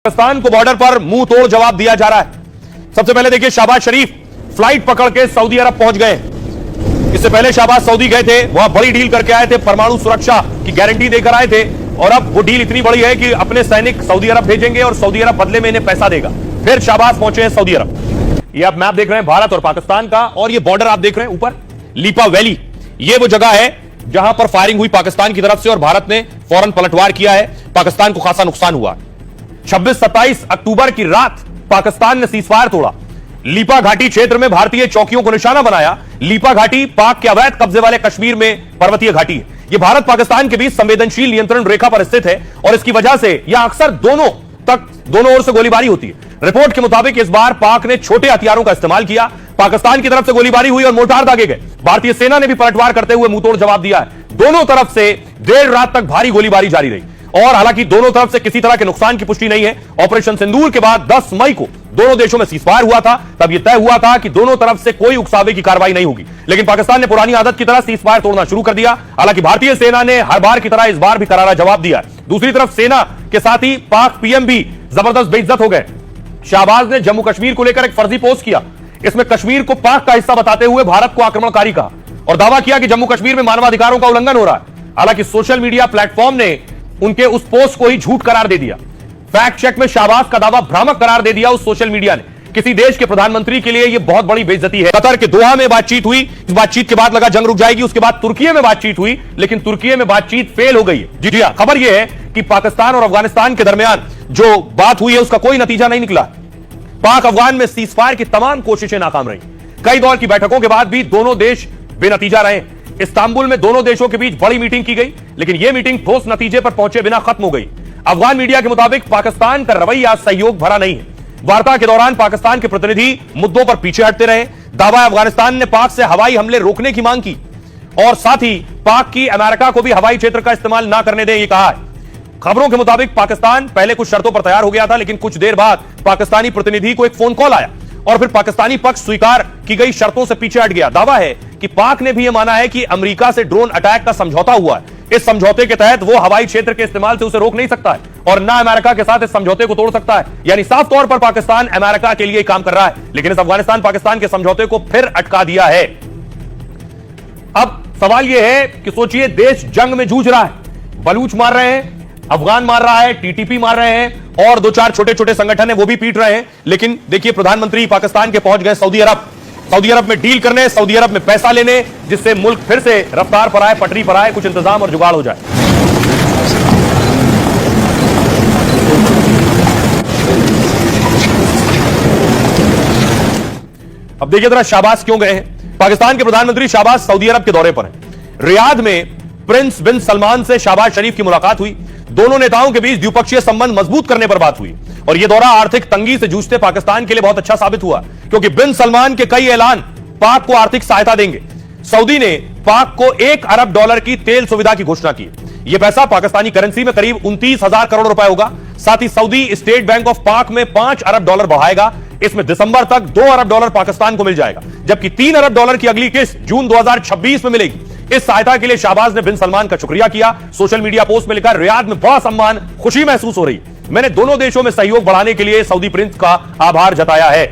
पाकिस्तान को बॉर्डर पर मुंह तोड़ जवाब दिया जा रहा है। सबसे पहले देखिए, शहबाज शरीफ फ्लाइट पकड़ के सऊदी अरब पहुंच गए। इससे पहले शहबाज सऊदी गए थे, वहां बड़ी डील करके आए थे, परमाणु सुरक्षा की गारंटी देकर आए थे। और अब वो डील इतनी बड़ी है कि अपने सैनिक सऊदी अरब भेजेंगे और सऊदी अरब बदले में इन्हें पैसा देगा। फिर शहबाज पहुंचे हैं सऊदी अरब। ये आप मैप देख रहे हैं भारत और पाकिस्तान का, और ये बॉर्डर आप देख रहे हैं ऊपर लीपा वैली। ये वो जगह है जहां पर फायरिंग हुई पाकिस्तान की तरफ से और भारत ने फौरन पलटवार किया है। पाकिस्तान को खासा नुकसान हुआ। 26-27 अक्टूबर की रात पाकिस्तान ने सीजफायर तोड़ा। लीपा घाटी क्षेत्र में भारतीय चौकियों को निशाना बनाया। लीपा घाटी पाक के अवैध कब्जे वाले कश्मीर में पर्वतीय घाटी है। यह भारत पाकिस्तान के बीच संवेदनशील नियंत्रण रेखा पर स्थित है और इसकी वजह से यह अक्सर दोनों ओर से गोलीबारी होती है। रिपोर्ट के मुताबिक इस बार पाक ने छोटे हथियारों का इस्तेमाल किया। पाकिस्तान की तरफ से गोलीबारी हुई और मोर्टार दागे गए। भारतीय सेना ने भी पलटवार करते हुए मुंहतोड़ जवाब दिया है। दोनों तरफ से देर रात तक भारी गोलीबारी जारी रही और हालांकि दोनों तरफ से किसी तरह के नुकसान की पुष्टि नहीं है। ऑपरेशन सिंदूर के बाद 10 मई को दोनों देशों में सीजफायर हुआ था। तब यह तय हुआ था कि दोनों तरफ से कोई उकसावे की कार्रवाई नहीं होगी, लेकिन पाकिस्तान ने पुरानी आदत की तरह सीजफायर तोड़ना शुरू कर दिया। हालांकि भारतीय सेना ने हर बार की तरह इस बार भी करारा जवाब दिया। दूसरी तरफ सेना के साथ ही पाक पीएम भी जबरदस्त बेइज्जत हो गए। शहबाज ने जम्मू कश्मीर को लेकर एक फर्जी पोस्ट किया। इसमें कश्मीर को पाक का हिस्सा बताते हुए भारत को आक्रमणकारी कहा और दावा किया कि जम्मू कश्मीर में मानवाधिकारों का उल्लंघन हो रहा है। हालांकि सोशल मीडिया प्लेटफॉर्म ने उनके उस पोस्ट को ही झूठ करार दे दिया। फैक्ट चेक में शहबाज का दावा भ्रामक करार दे दिया उस सोशल मीडिया ने। किसी देश के प्रधानमंत्री के लिए यह बहुत बड़ी बेइज्जती है। कतर के दोहा में बातचीत हुई, इस बातचीत के बाद लगा जंग रुक जाएगी। उसके बाद तुर्की में बातचीत हुई, लेकिन तुर्की में बातचीत फेल हो गई है। जी हां, खबर यह है कि पाकिस्तान और अफगानिस्तान के दरमियान जो बात हुई है उसका कोई नतीजा नहीं निकला। पाक अफगान में सीजफायर की तमाम कोशिशें नाकाम रही। कई दौर की बैठकों के बाद भी दोनों देश बेनतीजा रहे। इस्तांबुल में दोनों देशों के बीच बड़ी मीटिंग की गई, लेकिन यह मीटिंग ठोस नतीजे पर पहुंचे बिना खत्म हो गई। अफगान मीडिया के मुताबिक पाकिस्तान का रवैया सहयोग भरा नहीं है। वार्ता के दौरान पाकिस्तान के प्रतिनिधि मुद्दों पर पीछे हटते रहे। दावा अफगानिस्तान ने पाक से हवाई हमले रोकने की मांग की और साथ ही पाक की अमेरिका को भी हवाई क्षेत्र का इस्तेमाल ना करने दें, यह कहा है। खबरों के मुताबिक पाकिस्तान पहले कुछ शर्तों पर तैयार हो गया था, लेकिन कुछ देर बाद पाकिस्तानी प्रतिनिधि को एक फोन कॉल आया और फिर पाकिस्तानी पक्ष स्वीकार की गई शर्तों से पीछे हट गया। दावा है कि पाक ने भी यह माना है कि अमेरिका से ड्रोन अटैक का समझौता हुआ है। इस समझौते के तहत वो हवाई क्षेत्र के इस्तेमाल से उसे रोक नहीं सकता है और ना अमेरिका के साथ इस समझौते को तोड़ सकता है। यानी साफ तौर पर पाकिस्तान अमेरिका के लिए काम कर रहा है, लेकिन इस अफगानिस्तान पाकिस्तान के समझौते को फिर अटका दिया है। अब सवाल यह है कि सोचिए, देश जंग में जूझ रहा है, बलूच मार रहे हैं, अफगान मार रहा है, टीटीपी मार रहे हैं और 2-4 छोटे-छोटे संगठन है वो भी पीट रहे हैं। लेकिन देखिए, प्रधानमंत्री पाकिस्तान के पहुंच गए सऊदी अरब। सऊदी अरब में डील करने, सऊदी अरब में पैसा लेने, जिससे मुल्क फिर से रफ्तार पर आए, पटरी पर आए, कुछ इंतजाम और जुगाड़ हो जाए। अब देखिए जरा शहबाज क्यों गए हैं। पाकिस्तान के प्रधानमंत्री शहबाज सऊदी अरब के दौरे पर हैं। रियाद में प्रिंस बिन सलमान से शहबाज शरीफ की मुलाकात हुई। दोनों नेताओं के बीच द्विपक्षीय संबंध मजबूत करने पर बात हुई और यह दौरा आर्थिक तंगी से जूझते पाकिस्तान के लिए बहुत अच्छा साबित हुआ, क्योंकि बिन सलमान के कई ऐलान पाक को आर्थिक सहायता देंगे। सऊदी ने पाक को $1 अरब की तेल सुविधा की घोषणा की। यह पैसा पाकिस्तानी करेंसी में करीब 29,000 करोड़ रुपए होगा। साथ ही सऊदी स्टेट बैंक ऑफ पाक में $5 अरब बढ़ाएगा। इसमें दिसंबर तक $2 अरब पाकिस्तान को मिल जाएगा, जबकि $3 अरब की अगली किस्त जून 2026 में मिलेगी। इस सहायता के लिए शहबाज ने बिन सलमान का शुक्रिया किया। सोशल मीडिया पोस्ट में लिखा, रियाद में बड़ा सम्मान, खुशी महसूस हो रही। मैंने दोनों देशों में सहयोग बढ़ाने के लिए सऊदी प्रिंस का आभार जताया है।